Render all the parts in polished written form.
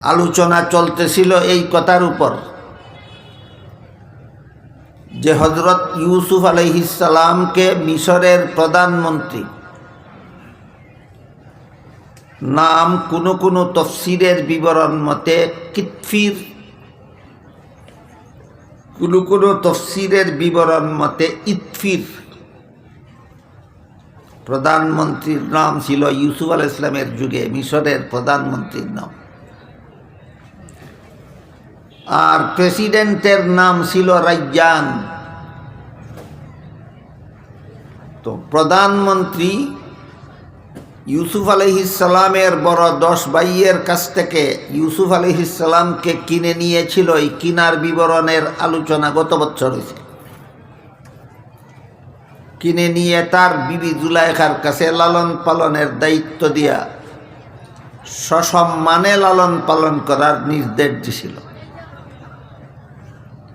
আলোচনা চলতেছিল এই কথার উপর যে হযরত ইউসুফ আলাইহিস সালামকে মিশরের প্রধানমন্ত্রী নাম কোন তফসিরের বিবরণ মতে কিতফির, কোন তফসিরের বিবরণ মতে ইতফির। প্রধানমন্ত্রীর নাম ছিল ইউসুফ আলাইহিস সালামের যুগে মিশরের প্রধানমন্ত্রীর নাম, আর প্রেসিডেন্টের নাম ছিল রাইয়ান। তো প্রধানমন্ত্রী ইউসুফ আলাইহিস সালামের বড় 10 ভাইয়ের কাছ থেকে ইউসুফ আলাইহিস সালামকে কিনে নিয়েছিল। এই কিনার বিবরণের আলোচনা গত বছর হয়েছে। কিনে নিয়ে তার বিবি জুলাইখার কাছে লালন পালনের দায়িত্ব দিয়া সসম্মানে লালন পালন করার নির্দেশ দিছিল।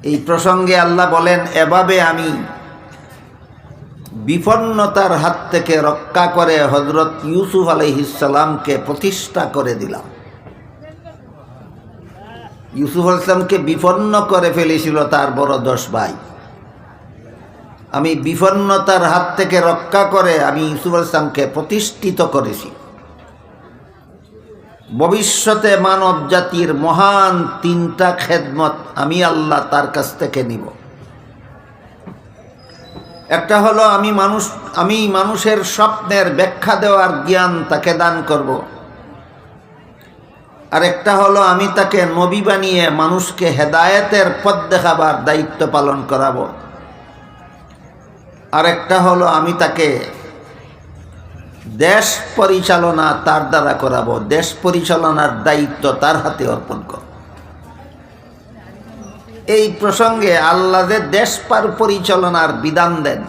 এই প্রসঙ্গে আল্লাহ বলেন, এভাবে আমি বিপন্নতার হাত থেকে রক্ষা করে হযরত ইউসুফ আলাইহিস সালামকে প্রতিষ্ঠা করে দিলাম। ইউসুফ আলাইহিস সালামকে বিপন্ন করে ফেলেছিল তার বড় 10 ভাই। আমি বিপন্নতার হাত থেকে রক্ষা করে আমি ইউসুফ আলাইহিস সালামকে প্রতিষ্ঠিত করেছি। ভবিষ্যতে মানব জাতির মহান 3টা খেদমত আমি আল্লাহ তার কাছ থেকে নিব। একটা হলো আমি মানুষের স্বপ্নের ব্যাখ্যা দেওয়ার জ্ঞান তাকে দান করব। আর একটা হলো আমি তাকে নবী বানিয়ে মানুষকে হেদায়েতের পথ দেখাবার দায়িত্ব পালন করাবো। আর একটা হলো আমি তাকে দেশ পরিচালনা তার দ্বারা করাবো, দেশ পরিচালনার দায়িত্ব তার হাতে অর্পণ করব। এই প্রসঙ্গে আল্লাহ যে দেশ পরিচালনার বিধান দেন,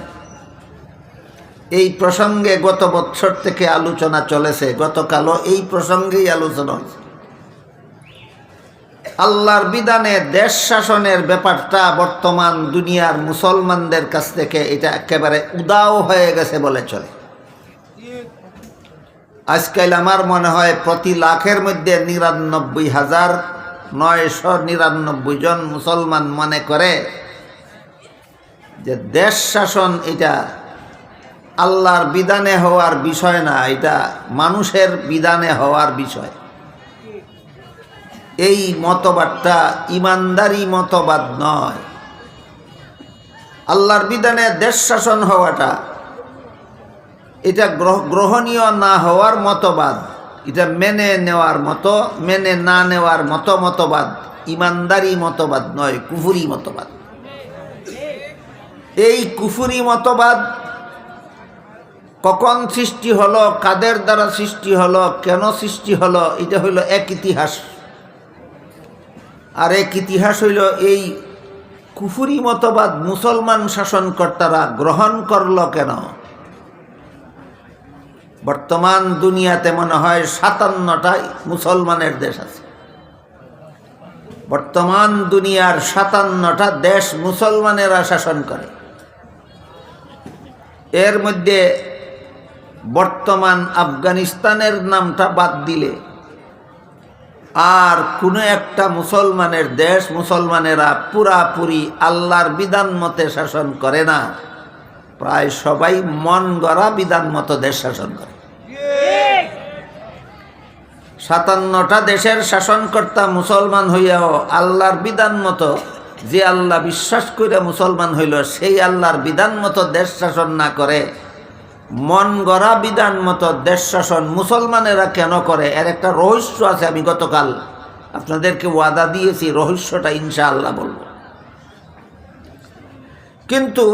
এই প্রসঙ্গে গত বছর থেকে আলোচনা চলেছে। গতকালও এই প্রসঙ্গেই আলোচনা হয়েছে। আল্লাহর বিধানে দেশ শাসনের ব্যাপারটা বর্তমান দুনিয়ার মুসলমানদের কাছ থেকে এটা একেবারে উদাও হয়ে গেছে বলে চলে। আজকাল আমার মনে হয় প্রতি লাখের মধ্যে 99,999 জন মুসলমান মনে করে যে দেশ শাসন এটা আল্লাহর বিধানে হওয়ার বিষয় না, এটা মানুষের বিধানে হওয়ার বিষয়। এই মতবাদটা ইমানদারি মতবাদ নয়। আল্লাহর বিধানে দেশ শাসন হওয়াটা এটা গ্রহণীয় না হওয়ার মতবাদ, এটা মেনে নেওয়ার মতো, মেনে না নেওয়ার মতবাদ ইমানদারি মতবাদ নয়, কুফরি মতবাদ। এই কুফরি মতবাদ কখন সৃষ্টি হলো, কাদের দ্বারা সৃষ্টি হলো, কেন সৃষ্টি হলো, এটা হইল এক ইতিহাস। আর এক ইতিহাস হইল এই কুফরি মতবাদ মুসলমান শাসনকর্তারা গ্রহণ করল কেন। বর্তমান দুনিয়াতে মনে হয় 57টা মুসলমানের দেশ আছে। বর্তমান দুনিয়ার 57টা দেশ মুসলমানেরা শাসন করে। এর মধ্যে বর্তমান আফগানিস্তানের নামটা বাদ দিলে আর কোনো একটা মুসলমানের দেশ মুসলমানেরা পুরাপুরি আল্লাহর বিধান মতে শাসন করে না। প্রায় সবাই মন গড়া বিধান মতো দেশ শাসন করে। 57টা দেশের শাসনকর্তা মুসলমান হইয়াও আল্লাহর বিধান মতো, যে আল্লাহ বিশ্বাস করে মুসলমান হইল সেই আল্লাহর বিধান মতো দেশ শাসন না করে মন গড়া বিধান মতো দেশ শাসন মুসলমানেরা কেন করে, এর একটা রহস্য আছে। আমি গতকাল আপনাদেরকে ওয়াদা দিয়েছি, রহস্যটা ইনশাআল্লাহ বলবো। কিন্তু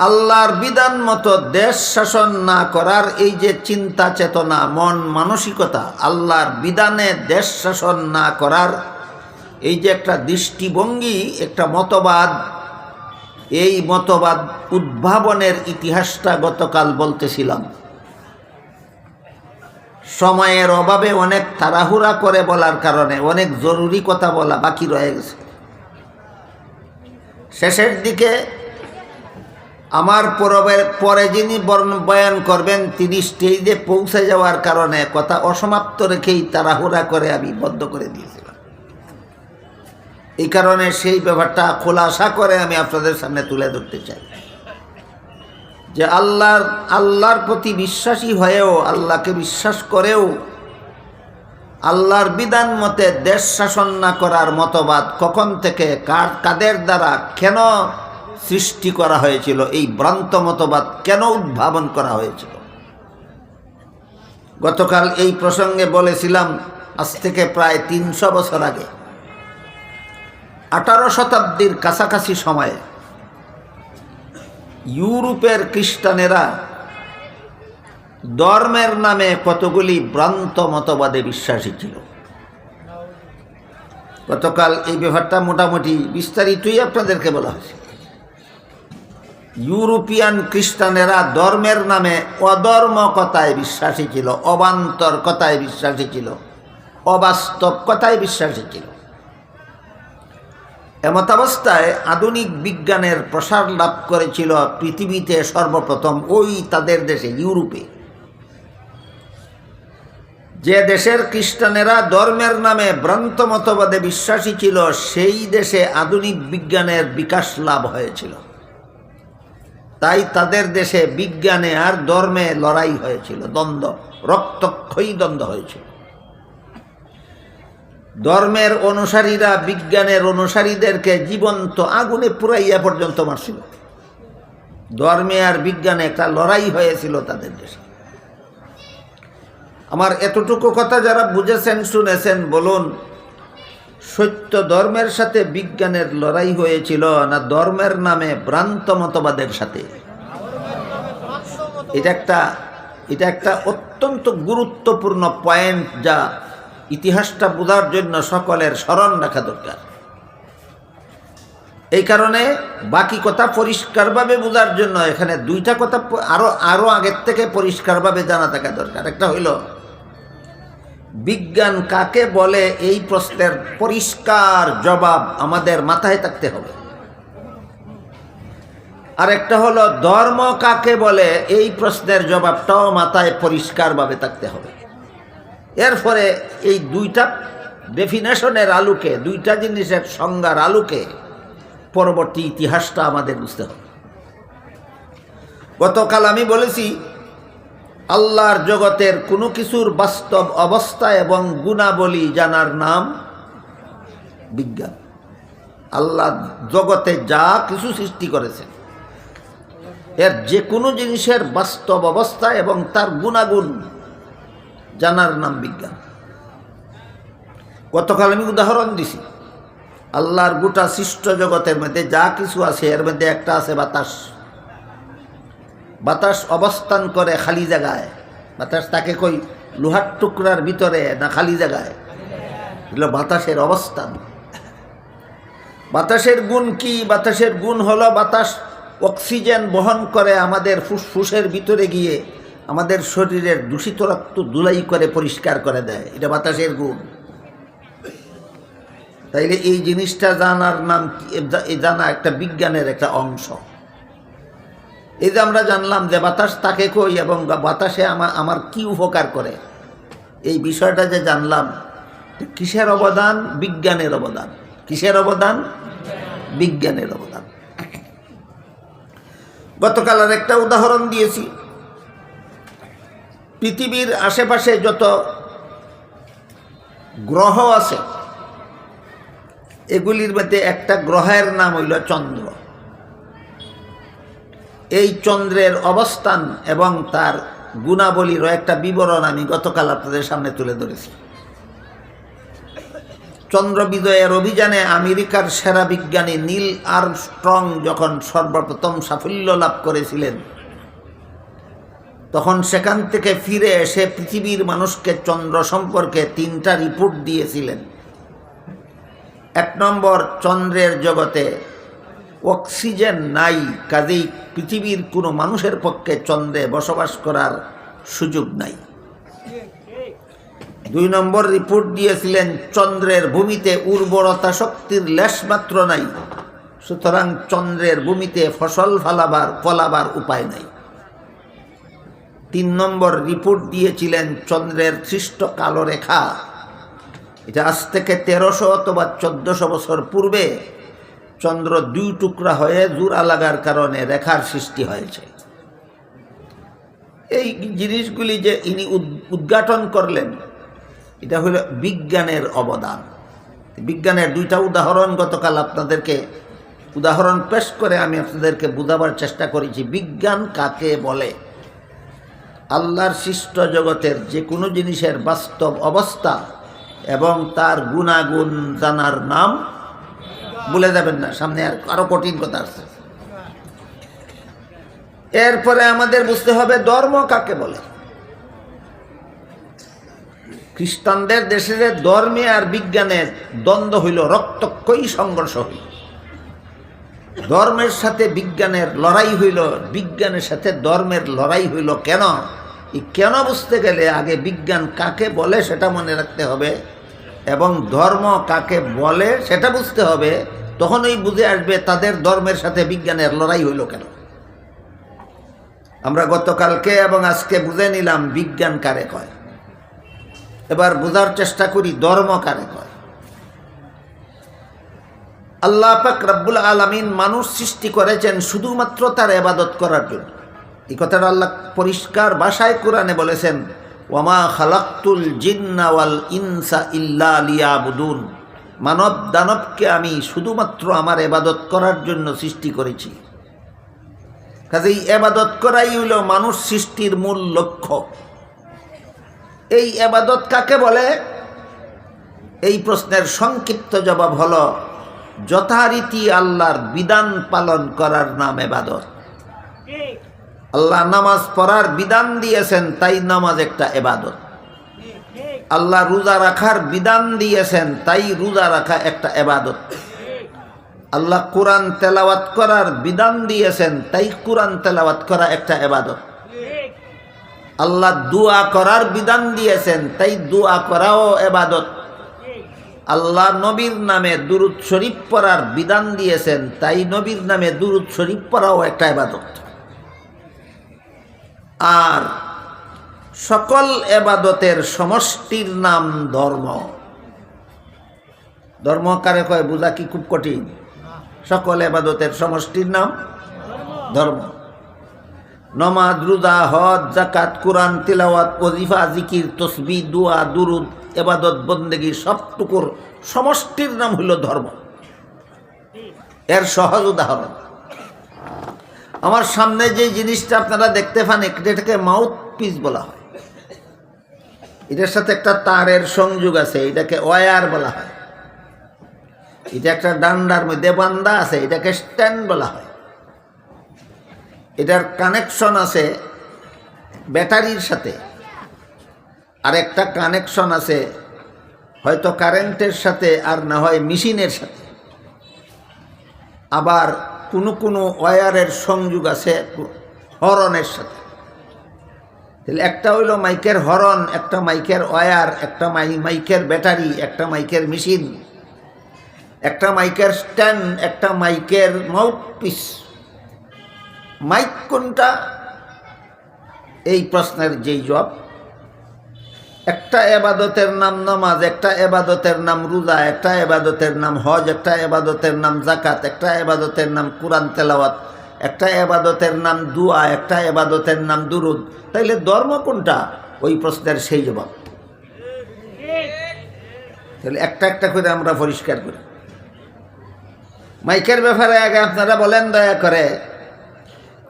আল্লাহর বিধান মতো দেশ শাসন না করার এই যে চিন্তা চেতনা, মন মানসিকতা, আল্লাহর বিধানে দেশ শাসন না করার এই যে একটা দৃষ্টিভঙ্গি, একটা মতবাদ, এই মতবাদ উদ্ভাবনের ইতিহাসটা গতকাল বলতেছিলাম। সময়ের অভাবে অনেক তাড়াহুড়া করে বলার কারণে অনেক জরুরি কথা বলা বাকি রয়ে গেছে। শেষের দিকে আমার পরে যিনি বয়ান করবেন তিনি স্টেজে পৌঁছে যাওয়ার কারণে কথা অসমাপ্ত রেখেই তাড়াহুড়া করে আমি বন্ধ করে দিয়েছিলাম। এই কারণে সেই ব্যাপারটা খোলাসা করে আমি আপনাদের সামনে তুলে ধরতে চাই যে আল্লাহর প্রতি বিশ্বাসী হয়েও, আল্লাহকে বিশ্বাস করেও আল্লাহর বিধান মতে দেশ শাসন না করার মতবাদ কখন থেকে কাদের দ্বারা কেন সৃষ্টি করা হয়েছিল, এই ভ্রান্ত মতবাদ কেন উদ্ভাবন করা হয়েছিল। গতকাল এই প্রসঙ্গে বলেছিলাম আজ থেকে প্রায় 300 বছর আগে 18 শতাব্দীর কাছাকাছি সময়ে ইউরোপের খ্রিস্টানেরা ধর্মের নামে কতগুলি ভ্রান্ত মতবাদে বিশ্বাসী ছিল। গতকাল এই ব্যাপারটা মোটামুটি বিস্তারিতই আপনাদেরকে বলা হয়েছে। ইউরোপিয়ান খ্রিস্টানেরা ধর্মের নামে অধর্ম কথায় বিশ্বাসী ছিল, অবান্তর কথায় বিশ্বাসী ছিল, অবাস্তব কথায় বিশ্বাসী ছিল। এমতাবস্থায় আধুনিক বিজ্ঞানের প্রসার লাভ করেছিল পৃথিবীতে সর্বপ্রথম ওই তাদের দেশে ইউরোপে। যে দেশের খ্রিস্টানেরা ধর্মের নামে ভ্রান্ত মতবাদে বিশ্বাসী ছিল সেই দেশে আধুনিক বিজ্ঞানের বিকাশ লাভ হয়েছিল। তাই তাদের দেশে বিজ্ঞানে আর ধর্মে লড়াই হয়েছিল, দ্বন্দ্ব, রক্তক্ষয়ী দ্বন্দ্ব হয়েছিল। ধর্মের অনুসারীরা বিজ্ঞানের অনুসারীদেরকে জীবন্ত আগুনে পুরাইয়া পর্যন্ত মারছিল। ধর্মে আর বিজ্ঞানে একটা লড়াই হয়েছিল তাদের দেশে। আমার এতটুকু কথা যারা বুঝেছেন, শুনেছেন, বলুন সত্য ধর্মের সাথে বিজ্ঞানের লড়াই হয়েছিল না ধর্মের নামে ভ্রান্ত মতবাদের সাথে? এটা একটা অত্যন্ত গুরুত্বপূর্ণ পয়েন্ট, যা ইতিহাসটা বোঝার জন্য সকলের স্মরণ রাখা দরকার। এই কারণে বাকি কথা পরিষ্কারভাবে বোঝার জন্য এখানে দুইটা কথা আরো আগের থেকে পরিষ্কারভাবে জানা থাকা দরকার। একটা হইল বিজ্ঞান কাকে বলে, এই প্রশ্নের পরিষ্কার জবাব আমাদের মাথায় থাকতে হবে। আর একটা হলো ধর্ম কাকে বলে, এই প্রশ্নের জবাবটাও মাথায় পরিষ্কারভাবে থাকতে হবে। এরপরে এই দুইটা ডেফিনেশনের আলোকে, দুইটা জিনিসের সংজ্ঞার আলোকে পরবর্তী ইতিহাসটা আমাদের বুঝতে হবে। গতকাল আমি বলেছি আল্লাহর জগতের কোনো কিছুর বাস্তব অবস্থা এবং গুণাবলী জানার নাম বিজ্ঞান। আল্লাহ জগতে যা কিছু সৃষ্টি করেছেন এর যে কোনো জিনিসের বাস্তব অবস্থা এবং তার গুণাগুণ জানার নাম বিজ্ঞান। গতকাল আমি উদাহরণ দিছি, আল্লাহর গোটা সৃষ্ট জগতের মধ্যে যা কিছু আছে এর মধ্যে একটা আছে বাতাস। বাতাস অবস্থান করে খালি জায়গায়। বাতাস তাকে কই লোহার টুকরার ভিতরে না খালি জায়গায়? এগুলো বাতাসের অবস্থান। বাতাসের গুণ কি? বাতাসের গুণ হলো বাতাস অক্সিজেন বহন করে আমাদের ফুসফুসের ভিতরে গিয়ে আমাদের শরীরের দূষিত রক্ত ধুলাই করে পরিষ্কার করে দেয়। এটা বাতাসের গুণ। তাইলে এই জিনিসটা জানার নাম জানা একটা বিজ্ঞানের একটা অংশ। এই যে আমরা জানলাম যে বাতাস তাকে কই এবং বাতাসে আমার কি উপকার করে, এই বিষয়টা যে জানলাম, কিসের অবদান? বিজ্ঞানের অবদান। কিসের অবদান? বিজ্ঞানের অবদান। গতকাল আর একটা উদাহরণ দিয়েছি, পৃথিবীর আশেপাশে যত গ্রহ আছে এগুলির মধ্যে একটা গ্রহের নাম হইল চন্দ্র। এই চন্দ্রের অবস্থান এবং তার গুণাবলীর একটা বিবরণ আমি গতকাল আপনাদের সামনে তুলে ধরেছি। চন্দ্র বিজয়ের অভিযানে আমেরিকার সেরা বিজ্ঞানী নীল আর্মস্ট্রং যখন সর্বপ্রথম সাফল্য লাভ করেছিলেন, তখন সেখান থেকে ফিরে এসে পৃথিবীর মানুষকে চন্দ্র সম্পর্কে 3টা রিপোর্ট দিয়েছিলেন। 1 নম্বর, চন্দ্রের জগতে অক্সিজেন নাই, কাজেই পৃথিবীর কোনো মানুষের পক্ষে চন্দ্রে বসবাস করার সুযোগ নাই। 2 নম্বর রিপোর্ট দিয়েছিলেন চন্দ্রের ভূমিতে উর্বরতা শক্তির লেশমাত্র নাই, সুতরাং চন্দ্রের ভূমিতে ফসল ফলাবার উপায় নাই। 3 নম্বর রিপোর্ট দিয়েছিলেন চন্দ্রের সৃষ্ট কালো রেখা, এটা আজ থেকে 1300 অথবা 1400 বছর পূর্বে চন্দ্র 2 টুকরা হয়ে জোড়া লাগার কারণে রেখার সৃষ্টি হয়েছে। এই জিনিসগুলি যে ইনি উদ্ঘাটন করলেন, এটা হলো বিজ্ঞানের অবদান। বিজ্ঞানের 2টা উদাহরণ গতকাল আপনাদেরকে উদাহরণ পেশ করে আমি আপনাদেরকে বোঝাবার চেষ্টা করেছি বিজ্ঞান কাকে বলে। আল্লাহর সৃষ্ট জগতের যে কোনো জিনিসের বাস্তব অবস্থা এবং তার গুণাগুণ জানার নাম ভুলে যাবেন না, সামনে আরো কঠিন কথা আছে। এরপরে আমাদের বুঝতে হবে ধর্ম কাকে বলে। খ্রিস্টানদের দেশে যে ধর্মে আর বিজ্ঞানের দ্বন্দ্ব হইল, রক্তক্ষয়ী সংঘর্ষ হইল। ধর্মের সাথে বিজ্ঞানের লড়াই হইল, বিজ্ঞানের সাথে ধর্মের লড়াই হইল। কেন? এই কেন বুঝতে গেলে আগে বিজ্ঞান কাকে বলে সেটা মনে রাখতে হবে এবং ধর্ম কাকে বলে সেটা বুঝতে হবে। তখনই বুঝে আসবে তাদের ধর্মের সাথে বিজ্ঞানের লড়াই হইল কেন। আমরা গতকালকে এবং আজকে বুঝে নিলাম বিজ্ঞান কারে কয়। এবার বোঝার চেষ্টা করি ধর্ম কারে কয়। আল্লাহ পাক রব্বুল আলামিন মানুষ সৃষ্টি করেছেন শুধুমাত্র তার ইবাদত করার জন্য। এই কথাটা আল্লাহ পরিষ্কার ভাষায় কোরআনে বলেছেন, ওয়ামা খালাকতুল জিন্না ওয়াল ইনসা ইল্লা লিয়াবুদুন। মানব দানবকে আমি শুধুমাত্র আমার ইবাদত করার জন্য সৃষ্টি করেছি। কাজেই ইবাদত করাই হইল মানুষ সৃষ্টির মূল লক্ষ্য। এই ইবাদত কাকে বলে? এই প্রশ্নের সংক্ষিপ্ত জবাব হলো যথারীতি আল্লাহর বিধান পালন করার নাম ইবাদত। আল্লাহ নামাজ পড়ার বিধান দিয়েছেন, তাই নামাজ একটা ইবাদত। আল্লাহ রোজা রাখার বিধান দিয়েছেন, তাই রোজা রাখা একটা ইবাদত। আল্লাহ কোরআন তেলাওয়াত করার বিধান দিয়েছেন, তাই কোরআন তেলাওয়াত করা একটা ইবাদত। আল্লাহ দোয়া করার বিধান দিয়েছেন, তাই দোয়া করাও ইবাদত। আল্লাহ নবীর নামে দুরূদ শরীফ পড়ার বিধান দিয়েছেন, তাই নবীর নামে দুরূদ শরীফ পড়াও একটা ইবাদত। আর সকল ইবাদতের সমষ্টির নাম ধর্ম। ধর্ম কারে কয় বোঝা কি খুব কঠিন। সকল ইবাদতের সমষ্টির নাম ধর্ম। নামাজ, রোজা, হজ, যাকাত, কোরআন তিলাওয়াত, ওজিফা, জিকির, তসবিহ, দোয়া, দুরুদ, ইবাদত বন্দেগী সবটুকুর সমষ্টির নাম হইল ধর্ম। এর সহজ উদাহরণ, আমার সামনে যে জিনিসটা আপনারা দেখতে পান এটাকে মাউথ পিস বলা হয়। এটার সাথে একটা তারের সংযোগ আছে, এটাকে ওয়্যার বলা হয়। এটা একটা ডান্ডার মধ্যে বান্ধা আছে, এটাকে স্ট্যান্ড বলা হয়। এটার কানেকশন আছে ব্যাটারির সাথে, আর একটা কানেকশন আছে হয়তো কারেন্টের সাথে, আর না হয় মেশিনের সাথে। আবার কোনো কোনো ওয়্যারের সংযোগ আছে হরনের সাথে। তাহলে একটা হইল মাইকের হরন, একটা মাইকের ওয়্যার, একটা মাইকের ব্যাটারি, একটা মাইকের মেশিন, একটা মাইকের স্ট্যান্ড, একটা মাইকের মাউথপিস। মাইক কোনটা? এই প্রশ্নের যেই জবাব, একটা ইবাদতের নাম নামাজ, একটা ইবাদতের নাম রোজা, একটা ইবাদতের নাম হজ, একটা ইবাদতের নাম যাকাত, একটা ইবাদতের নাম কোরআন তেলাওয়াত, একটা ইবাদতের নাম দোয়া, একটা ইবাদতের নাম দুরুদ। তাইলে ধর্ম কোনটা? ওই প্রশ্নের সেই জবাব। তাহলে একটা একটা করে আমরা পরিষ্কার করি। মাইকের ব্যাপারে আগে আপনারা বলেন দয়া করে।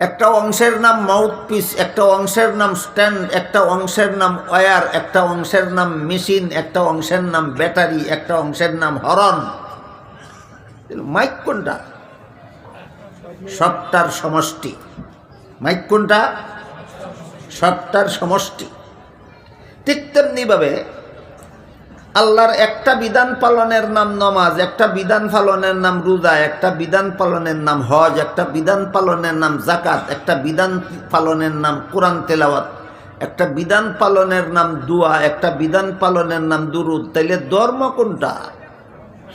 একটা অংশের নাম মাউথপিস, একটা অংশের নাম স্ট্যান্ড, একটা অংশের নাম ওয়্যার, একটা অংশের নাম মেশিন, একটা অংশের নাম ব্যাটারি, একটা অংশের নাম হরন। মাইক কোনটা? সবটার সমষ্টি। মাইক কোনটা? সবটার সমষ্টি। ঠিক তেমনিভাবে আল্লাহর একটা বিধান পালনের নাম নামাজ, একটা বিধান পালনের নাম রোজা, একটা বিধান পালনের নাম হজ, একটা বিধান পালনের নাম যাকাত, একটা বিধান পালনের নাম কোরআন তেলাওয়াত, একটা বিধান পালনের নাম দোয়া, একটা বিধান পালনের নাম দুরুদ। তাইলে ধর্ম কোনটা?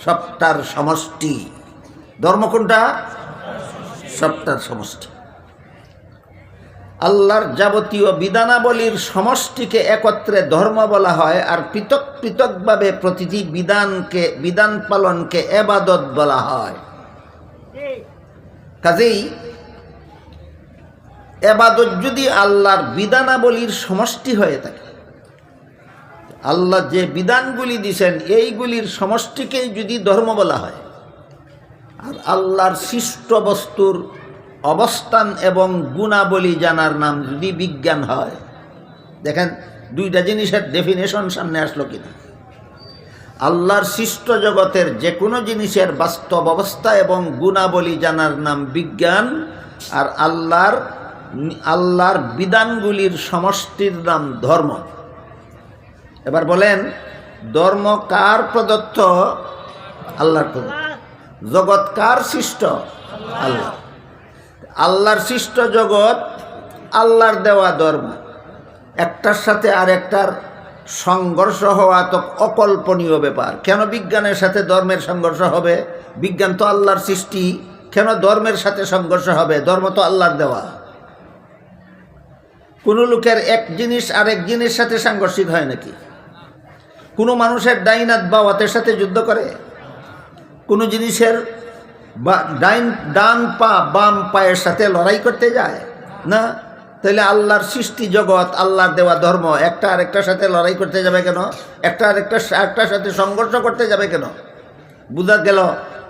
সবটার সমষ্টি। ধর্ম কোনটা? সবটার সমষ্টি। আল্লাহর যাবতীয় বিধানাবলীর সমষ্টিকে একত্রে ধর্ম বলা হয়, আর পৃথক পৃথকভাবে প্রতিটি বিধান পালনকে ইবাদত বলা হয়। কাজেই ইবাদত যদি আল্লাহর বিধানাবলীর সমষ্টি হয়ে থাকে, আল্লাহ যে বিধানগুলি দিয়েছেন এইগুলির সমষ্টিকেই যদি ধর্ম বলা হয়, আর আল্লাহর সৃষ্ট বস্তুর অবস্থান এবং গুণাবলী জানার নাম যদি বিজ্ঞান হয়, দেখেন দুইটা জিনিসের ডেফিনেশন সামনে আসলো কিনা। আল্লাহর সৃষ্ট জগতের যে কোনো জিনিসের বাস্তব অবস্থা এবং গুণাবলী জানার নাম বিজ্ঞান, আর আল্লাহর বিধানগুলির সমষ্টির নাম ধর্ম। এবার বলেন, ধর্ম কার প্রদত্ত? আল্লাহর প্রদত্ত। জগৎ কার সৃষ্ট? আল্লাহ। আল্লাহর সৃষ্ট জগৎ, আল্লাহর দেওয়া ধর্ম, একটার সাথে আরেকটার সংঘর্ষ হওয়া তো অকল্পনীয় ব্যাপার। কেন বিজ্ঞানের সাথে ধর্মের সংঘর্ষ হবে? বিজ্ঞান তো আল্লাহর সৃষ্টি, কেন ধর্মের সাথে সংঘর্ষ হবে? ধর্ম তো আল্লাহর দেওয়া। কোনো লোকের এক জিনিস আরেক জিনিসের সাথে সাংঘর্ষিক হয় নাকি? কোনো মানুষের ডাইন হাত বাম হাতের সাথে যুদ্ধ করে? কোনো জিনিসের ডান পা বাম পায়ের সাথে লড়াই করতে যায় না। তাহলে আল্লাহর সৃষ্টি জগৎ, আল্লাহর দেওয়া ধর্ম একটা আরেকটার সাথে লড়াই করতে যাবে কেন? একটা আরেকটার সাথে সংঘর্ষ করতে যাবে কেন? বুঝা গেল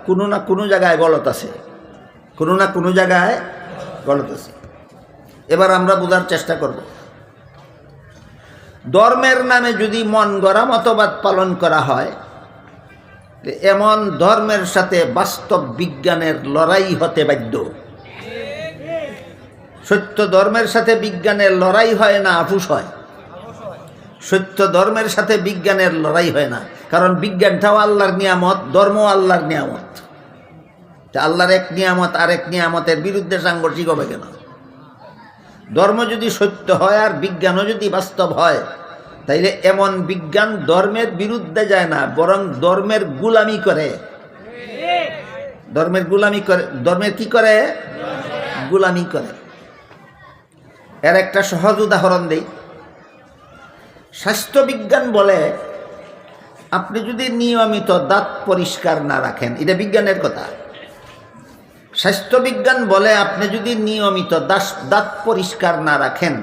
কোনো না কোনো জায়গায় গলত আছে, কোনো না কোনো জায়গায় গলত আছে। এবার আমরা বোঝার চেষ্টা করব, ধর্মের নামে যদি মন গড়া মতবাদ পালন করা হয়, এমন ধর্মের সাথে বাস্তব বিজ্ঞানের লড়াই হতে বাধ্য। সত্য ধর্মের সাথে বিজ্ঞানের লড়াই হয় না, আপুস হয়। সত্য ধর্মের সাথে বিজ্ঞানের লড়াই হয় না, কারণ বিজ্ঞানটাও আল্লাহর নিয়ামত, ধর্ম আল্লাহর নিয়ামত। আল্লাহর এক নিয়ামত আরেক নিয়ামতের বিরুদ্ধে সাংঘর্ষিক হবে কেন? ধর্ম যদি সত্য হয় আর বিজ্ঞানও যদি বাস্তব হয়, তাইলে এমন বিজ্ঞান ধর্মের বিরুদ্ধে যায় না, বরং ধর্মের গুলামি করে। ধর্মের গুলামি করে। ধর্মের কি করে? গুলামি করে। এর একটা সহজ উদাহরণ দেই। স্বাস্থ্য বিজ্ঞান বলে, আপনি যদি নিয়মিত দাঁত পরিষ্কার না রাখেন, এটা বিজ্ঞানের কথা। স্বাস্থ্য বিজ্ঞান বলে, আপনি যদি নিয়মিত দাঁত পরিষ্কার না রাখেন,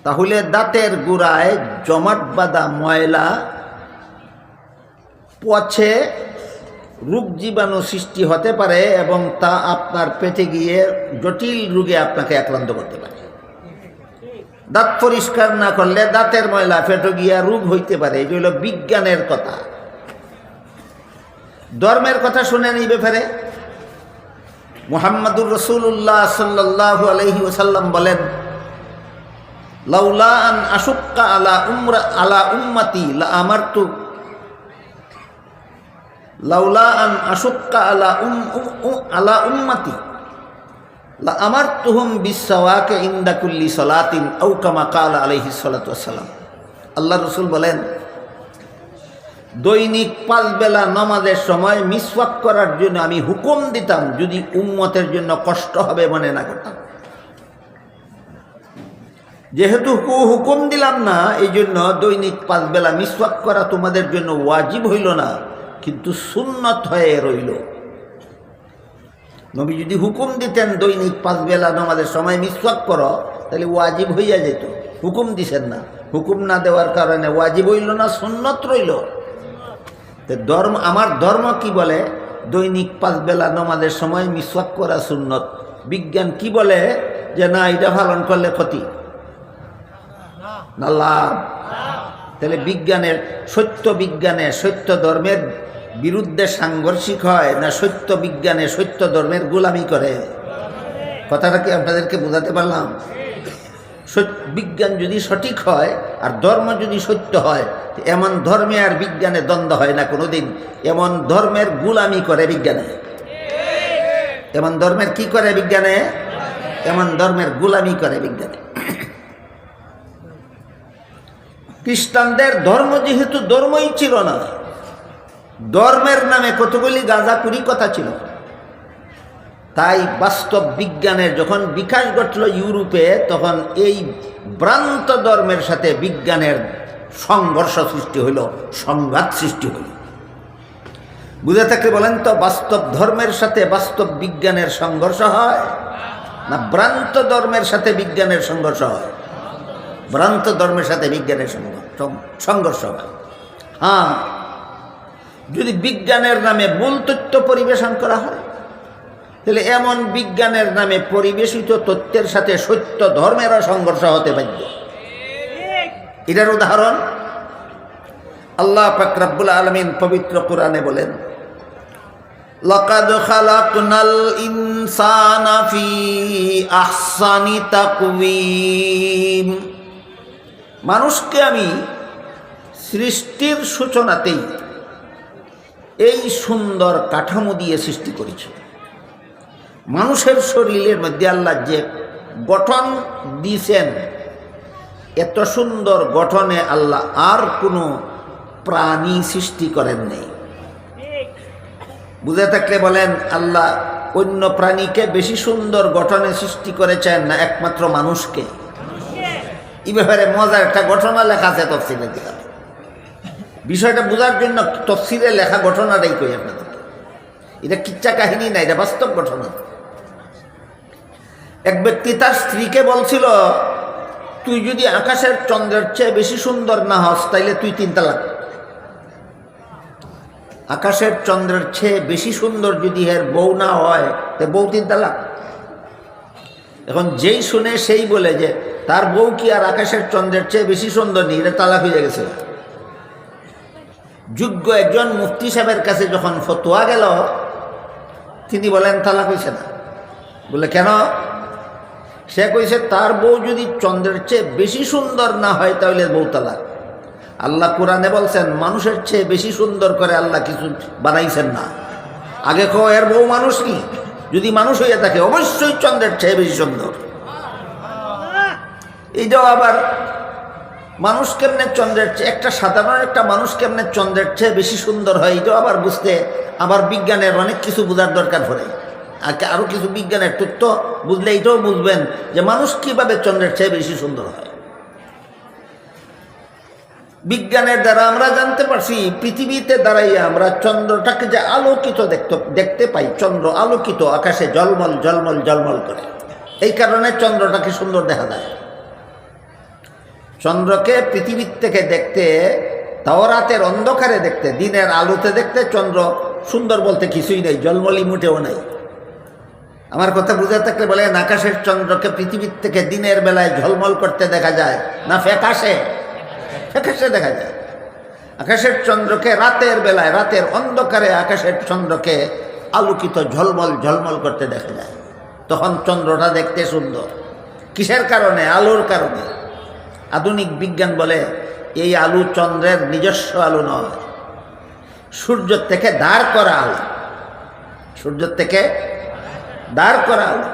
তাহলে দাঁতের গোড়ায় জমাট বাঁধা ময়লা পচে রোগ জীবাণু সৃষ্টি হতে পারে এবং তা আপনার পেটে গিয়ে জটিল রোগে আপনাকে আক্রান্ত করতে পারে। দাঁত পরিষ্কার না করলে দাঁতের ময়লা পেটে গিয়া রোগ হইতে পারে। এটা হলো বিজ্ঞানের কথা। ধর্মের কথা শুনেন এই ব্যাপারে। মুহাম্মদুর রাসূলুল্লাহ সাল্লাল্লাহু আলাইহি ওয়াসাল্লাম বলেন, লাউলা আন আশুক্কা আলা উম্মতি লা আমারতু লাউলা আন আশুক্কা আলা উম্মতি লা আমারতুহুম বিসওয়াকি ইনদা কুল্লি সালাতিন আও কামা ক্বালা আলাইহিস সালাতু ওয়াসসালাম। আল্লাহর রাসূল বলেন, দৈনিক 5 বেলা নামাজের সময় মিসওয়াক করার জন্য আমি হুকুম দিতাম, যদি উম্মতের জন্য কষ্ট হবে মনে না করতাম। যেহেতু হুকুম দিলাম না, এই জন্য দৈনিক 5 বেলা মিসওয়াক করা তোমাদের জন্য ওয়াজিব হইল না, কিন্তু সুন্নত হয়ে রইল। নবী যদি হুকুম দিতেন দৈনিক 5 বেলা নামাজের সময় মিসওয়াক করো, তাহলে ওয়াজিব হইয়া যেত। হুকুম দিছেন না, হুকুম না দেওয়ার কারণে ওয়াজিব হইল না, সুন্নত রইল। ধর্ম, আমার ধর্ম কি বলে? দৈনিক 5 বেলা নামাজের সময় মিসওয়াক করা সুন্নত। বিজ্ঞান কি বলে? যে না, এটা পালন করলে ক্ষতি না লাভ। তাহলে বিজ্ঞানের সত্য ধর্মের বিরুদ্ধে সাংঘর্ষিক হয় না সত্য বিজ্ঞানে সত্য ধর্মের গোলামি করে? কথাটা কি আপনাদেরকে বোঝাতে পারলাম? বিজ্ঞান যদি সঠিক হয় আর ধর্ম যদি সত্য হয়, এমন ধর্মে আর বিজ্ঞানে দ্বন্দ্ব হয় না কোনোদিন। এমন ধর্মের গোলামি করে বিজ্ঞানে। এমন ধর্মের কি করে বিজ্ঞানে? এমন ধর্মের গোলামি করে বিজ্ঞানে। খ্রিস্টানদের ধর্ম যেহেতু ধর্মই ছিল না, ধর্মের নামে কতগুলি গাঁজাখুরি কথা ছিল। তাই বাস্তব বিজ্ঞানের যখন বিকাশ ঘটল ইউরোপে, তখন এই ভ্রান্ত ধর্মের সাথে বিজ্ঞানের সংঘর্ষ সৃষ্টি হইল, সংঘাত সৃষ্টি হইল। বুঝে থাকলে বলেন তো, বাস্তব ধর্মের সাথে বাস্তব বিজ্ঞানের সংঘর্ষ হয় না ভ্রান্ত ধর্মের সাথে বিজ্ঞানের সংঘর্ষ হয়? ভ্রান্ত ধর্মের সাথে বিজ্ঞানের সংঘর্ষ হয়। হ্যাঁ, যদি বিজ্ঞানের নামে ভুল তথ্য পরিবেশন করা হয়, তাহলে এমন বিজ্ঞানের নামে পরিবেশিত তথ্যের সাথে সত্য ধর্মেরও সংঘর্ষ হতে বাধ্য। এটার উদাহরণ আল্লাহ পাক রব্বুল আলামিন পবিত্র কোরআনে বলেন, লাকাদ খালাকনাল ইনসানা ফি আহসানি তাকওয়িম। মানুষকে আমি সৃষ্টির সূচনাতেই এই সুন্দর কাঠামো দিয়ে সৃষ্টি করেছি। মানুষের শরীরের মধ্যে আল্লাহ যে গঠন দিয়েছেন, এত সুন্দর গঠনে আল্লাহ আর কোনো প্রাণী সৃষ্টি করেন নেই। বুঝে থাকলে বলেন, আল্লাহ অন্য প্রাণীকে বেশি সুন্দর গঠনে সৃষ্টি করেছেন না একমাত্র মানুষকে? এই ব্যাপারে মজার একটা ঘটনা লেখা আছে তফসিলের দিকে। বিষয়টা বোঝার জন্য তফসিলে লেখা ঘটনাটাই কই আপনাদেরকে। এটা কিচ্ছা কাহিনী না, এটা বাস্তব ঘটনা। এক ব্যক্তি তার স্ত্রীকে বলছিল, তুই যদি আকাশের চন্দ্রের চেয়ে বেশি সুন্দর না হস, তাইলে তুই 3 তালাক। আকাশের চন্দ্রের চেয়ে বেশি সুন্দর যদি এর বউ না হয়, তো বউ 3 তালাক। এখন যেই শুনে সেই বলে যে তার বউ কি আর আকাশের চন্দ্রের চেয়ে বেশি সুন্দর নেই, এটা তালাক হয়ে গেছে। যোগ্য একজন মুফতি সাহেবের কাছে যখন ফতোয়া গেল, তিনি বলেন তালাক হয়েছে না। বলে কেন? সে কইছে তার বউ যদি চন্দ্রের চেয়ে বেশি সুন্দর না হয় তাহলে বউ তালাক। আল্লাহ কোরআনে বলছেন, মানুষের চেয়ে বেশি সুন্দর করে আল্লাহ কিছু বানাইছেন না। আগে এর বউ মানুষ কি? যদি মানুষ হইয়া থাকে অবশ্যই চন্দ্রের চেয়ে বেশি সুন্দর। এইটাও আবার মানুষ কেমনে চন্দ্রের চেয়ে, একটা সাধারণ একটা মানুষ কেমনে চন্দ্রের চেয়ে বেশি সুন্দর হয়, এটাও আবার বুঝতে আবার বিজ্ঞানের অনেক কিছু বোঝার দরকার পড়ে। আরও কিছু বিজ্ঞানের তথ্য বুঝলে এটাও বুঝবেন যে মানুষ কিভাবে চন্দ্রের চেয়ে বেশি সুন্দর হয়। বিজ্ঞানের দ্বারা আমরা জানতে পারছি, পৃথিবীতে দাঁড়াইয়া আমরা চন্দ্রটাকে যে আলোকিত দেখতে পাই, চন্দ্র আলোকিত, আকাশে ঝলমল ঝলমল ঝলমল করে। এই কারণে চন্দ্রটাকে সুন্দর দেখা যায়। চন্দ্রকে পৃথিবীর থেকে দেখতে, তাও রাতের অন্ধকারে দেখতে, দিনের আলোতে দেখতে চন্দ্র সুন্দর বলতে কিছুই নেই, ঝলমলি মুটেও নাই। আমার কথা বুঝে থাকলে বলেন, আকাশের চন্দ্রকে পৃথিবীর থেকে দিনের বেলায় ঝলমল করতে দেখা যায় না ফ্যাকাশে? ফ্যাকাশে দেখা যায়। আকাশের চন্দ্রকে রাতের বেলায়, রাতের অন্ধকারে আকাশের চন্দ্রকে আলোকিত ঝলমল ঝলমল করতে দেখা যায়। তখন চন্দ্রটা দেখতে সুন্দর। কিসের কারণে? আলোর কারণে। আধুনিক বিজ্ঞান বলে এই আলো চন্দ্রের নিজস্ব আলো নয়, সূর্যের থেকে দাঁড় করা আলো। সূর্যের থেকে দাঁড় করা আলো।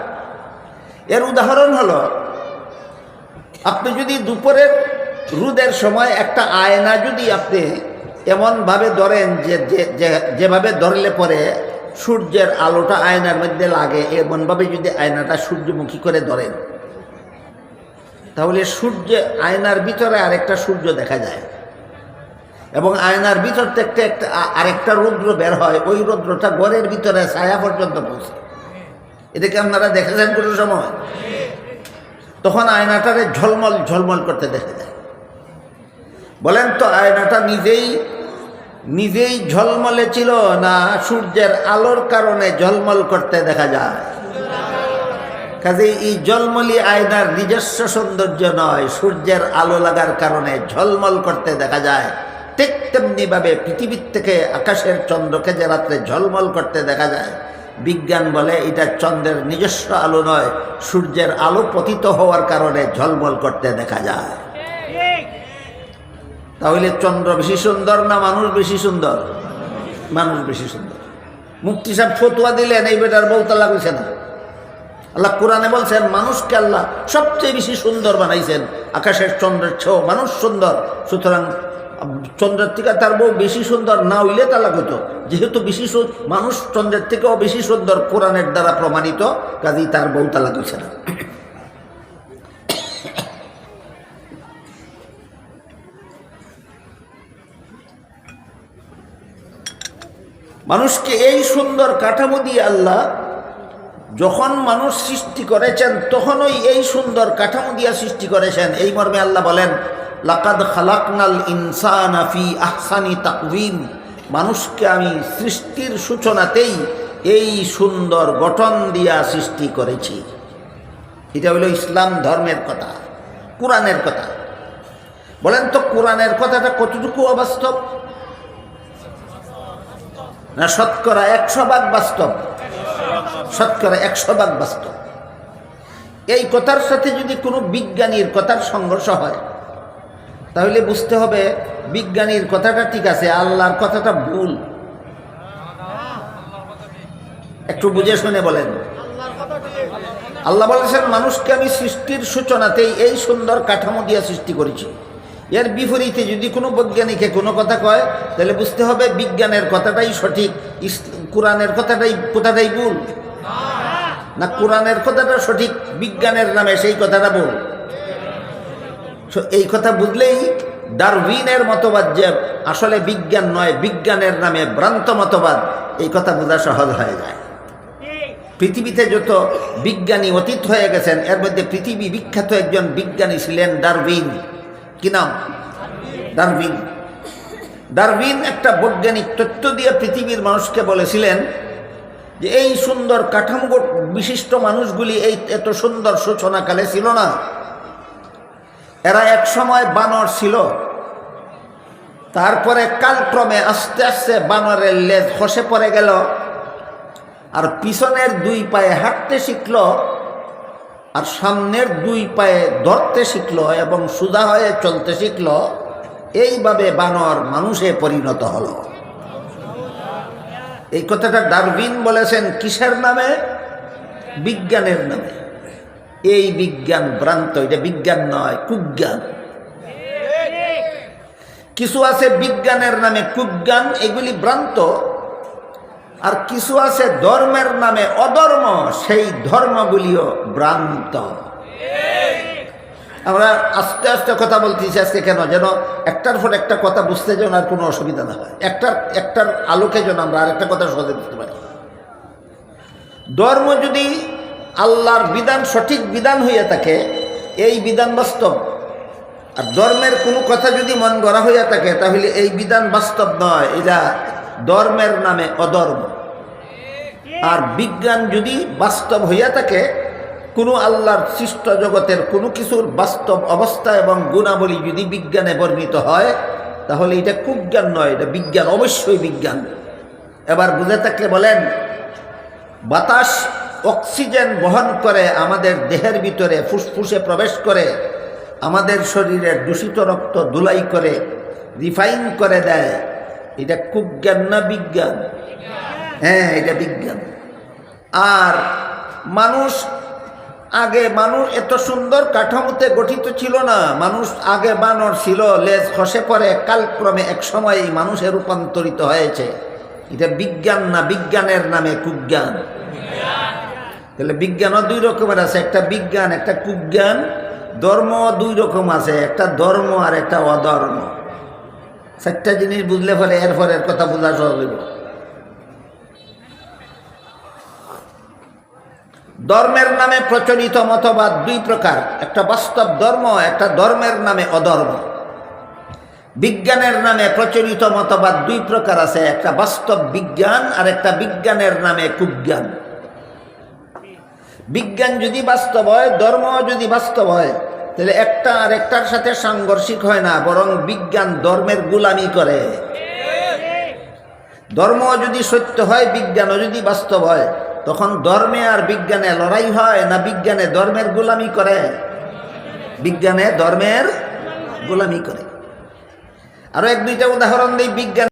এর উদাহরণ হলো, আপনি যদি দুপুরের রোদের সময় একটা আয়না যদি আপনি এমনভাবে ধরেন যেভাবে ধরলে পরে সূর্যের আলোটা আয়নার মধ্যে লাগে, এমনভাবে যদি আয়নাটা সূর্যমুখী করে ধরেন, তাহলে আয়নার ভিতরে আরেকটা সূর্য দেখা যায়, এবং আয়নার ভিতর থেকে আরেকটা রৌদ্র বের হয়। ওই রৌদ্রটা ঘরের ভিতরে ছায়া পর্যন্ত পৌঁছে। এটাকে আপনারা দেখেছেন কোনো সময়? তখন আয়নাটারে ঝলমল ঝলমল করতে দেখা যায়। বলেন তো, আয়নাটা নিজেই ঝলমলে ছিল না সূর্যের আলোর কারণে ঝলমল করতে দেখা যায়? কাজেই এই ঝলমলি আয়নার নিজস্ব সৌন্দর্য নয়, সূর্যের আলো লাগার কারণে ঝলমল করতে দেখা যায়। ঠিক তেমনিভাবে পৃথিবীর থেকে আকাশের চন্দ্রকে যে রাত্রে ঝলমল করতে দেখা যায়, বিজ্ঞান বলে এটা চন্দ্রের নিজস্ব আলো নয়, সূর্যের আলো পতিত হওয়ার কারণে ঝলমল করতে দেখা যায়। তাহলে চন্দ্র বেশি সুন্দর না মানুষ বেশি সুন্দর? মানুষ বেশি সুন্দর। মুফতি সাহেব ফতোয়া দিলেন, এই বেটার বউ তালাক হইছে না। আল্লাহ কোরআনে বলছেন, মানুষকে আল্লাহ সবচেয়ে বেশি সুন্দর বানাইছেন, আকাশের চন্দ্রের চেয়েও মানুষ সুন্দর। সুতরাং চন্দ্রের থেকে তার বউ বেশি সুন্দর না হইলে তালাক হতো, যেহেতু মানুষ চন্দ্রের থেকেও বেশি সুন্দর কোরআনের দ্বারা প্রমাণিত, কাজেই তার বউ তালাক হয়েছে না। মানুষকে এই সুন্দর কাঠামো দিয়ে আল্লাহ যখন মানুষ সৃষ্টি করেছেন তখনই এই সুন্দর কাঠামো দিয়ে সৃষ্টি করেছেন। এই মর্মে আল্লাহ বলেন, লাকাদ খালাকনাল ইনসানা ফি আহসানি তাকওয়িম, মানুষকে আমি সৃষ্টির সূচনাতেই এই সুন্দর গঠন দিয়া সৃষ্টি করেছি। এটা হলো ইসলাম ধর্মের কথা, কোরআনের কথা। বলেন তো কোরআনের কথাটা কতটুকু অবাস্তব? না শতকরা 100% বাস্তব? শতকরা 100% বাস্তব। এই কথার সাথে যদি কোনো বিজ্ঞানীর কথার সংঘর্ষ হয় তাহলে বুঝতে হবে বিজ্ঞানীর কথাটা ঠিক আছে, আল্লাহর কথাটা ভুল। একটু বুঝে শুনে বলেন। আল্লাহ বলেছেন মানুষকে আমি সৃষ্টির সূচনাতেই এই সুন্দর কাঠামো দিয়ে সৃষ্টি করেছি। এর বিপরীতে যদি কোনো বৈজ্ঞানিকে কোনো কথা কয় তাহলে বুঝতে হবে বিজ্ঞানের কথাটাই সঠিক, কোরআনের কথাটাই ভুল। না কোরআনের কথাটা সঠিক, বিজ্ঞানের নামে সেই কথাটা ভুল। এই কথা বুঝলেই ডারউইনের মতবাদ যে আসলে বিজ্ঞান নয়, বিজ্ঞানের নামে ভ্রান্ত মতবাদ, এই কথা বোঝা সহজ হয়ে যায়। পৃথিবীতে যত বিজ্ঞানী অতীত হয়ে গেছেন এর মধ্যে পৃথিবী বিখ্যাত একজন বিজ্ঞানী ছিলেন ডারউইন। কি নাম? ডারউইন। ডারউইন একটা বৈজ্ঞানিক তথ্য দিয়ে পৃথিবীর মানুষকে বলেছিলেন যে এই সুন্দর কাঠামো বিশিষ্ট মানুষগুলি এই এত সুন্দর সূচনাকালে ছিল না। এরা এক সময় বানর ছিল, তারপরে কালক্রমে আস্তে আস্তে বানরের লেজ খসে পড়ে গেল, আর পিছনের 2 পায়ে হাঁটতে শিখল, আর সামনের 2 পায়ে ধরতে শিখল এবং সোজা হয়ে চলতে শিখল। এইভাবে বানর মানুষে পরিণত হলো। এই কথাটা ডারউইন বলেছেন কিসের নামে? বিজ্ঞানের নামে। এই বিজ্ঞান ভ্রান্ত, এটা বিজ্ঞান নয়, কুজ্ঞান। কিছু আছে বিজ্ঞানের নামে কুজ্ঞান, এগুলি ভ্রান্ত। আর কিছু আছে ধর্মের নামে অধর্ম, সেই ধর্মগুলিও ভ্রান্ত। আমরা আস্তে আস্তে কথা বলতেছি আজকে, কেন? যেন একটার পর একটা কথা বুঝতে যেন আর কোনো অসুবিধা না হয়, একটার আলোকে যেন আমরা আরেকটা কথা সহজে বুঝতে পারি। ধর্ম যদি আল্লাহর বিধান সঠিক বিধান হইয়া থাকে, এই বিধান বাস্তব। আর ধর্মের কোনো কথা যদি মন গড়া হইয়া থাকে তাহলে এই বিধান বাস্তব নয়, এটা ধর্মের নামে অধর্ম। আর বিজ্ঞান যদি বাস্তব হইয়া থাকে, কোনো আল্লাহর সৃষ্ট জগতের কোনো কিছুর বাস্তব অবস্থা এবং গুণাবলী যদি বিজ্ঞানে বর্ণিত হয় তাহলে এটা কুজ্ঞান নয়, এটা বিজ্ঞান, অবশ্যই বিজ্ঞান। এবার বুঝে থাকলে বলেন, বাতাস অক্সিজেন বহন করে আমাদের দেহের ভিতরে ফুসফুসে প্রবেশ করে, আমাদের শরীরের দূষিত রক্ত ধুলাই করে রিফাইন করে দেয়। এটা কুজ্ঞান না বিজ্ঞান? হ্যাঁ, এটা বিজ্ঞান। আর মানুষ এত সুন্দর কাঠামোতে গঠিত ছিল না। মানুষ আগে বানর ছিল, লেজ খসে পড়ে কালক্রমে এক সময় মানুষে রূপান্তরিত হয়েছে। এটা বিজ্ঞান না, বিজ্ঞানের নামে কুজ্ঞান। তাহলে বিজ্ঞানও 2 রকমের আছে, একটা বিজ্ঞান, একটা কুজ্ঞান। ধর্ম 2 রকম আছে, একটা ধর্ম আর একটা অধর্ম। 4টা জিনিস বুঝলে ফলে এর কথা বোঝা সহজ হইব। ধর্মের নামে প্রচলিত মতবাদ 2 প্রকার, একটা বাস্তব ধর্ম, একটা ধর্মের নামে অধর্ম। বিজ্ঞানের নামে প্রচলিত মতবাদ 2 প্রকার আছে, একটা বাস্তব বিজ্ঞান আর একটা বিজ্ঞানের নামে কুজ্ঞান। বিজ্ঞান যদি বাস্তব হয়, ধর্ম যদি বাস্তব হয়, তাহলে একটা আর একটার সাথে সাংঘর্ষিক হয় না, বরং বিজ্ঞান ধর্মের গোলামি করে। ধর্ম যদি সত্য হয়, বিজ্ঞানও যদি বাস্তব হয়, তখন ধর্মে আর বিজ্ঞানে লড়াই হয় না বিজ্ঞানে ধর্মের গোলামি করে? বিজ্ঞানে ধর্মের গোলামি করে। আরো 1-2টা উদাহরণ দিই। বিজ্ঞান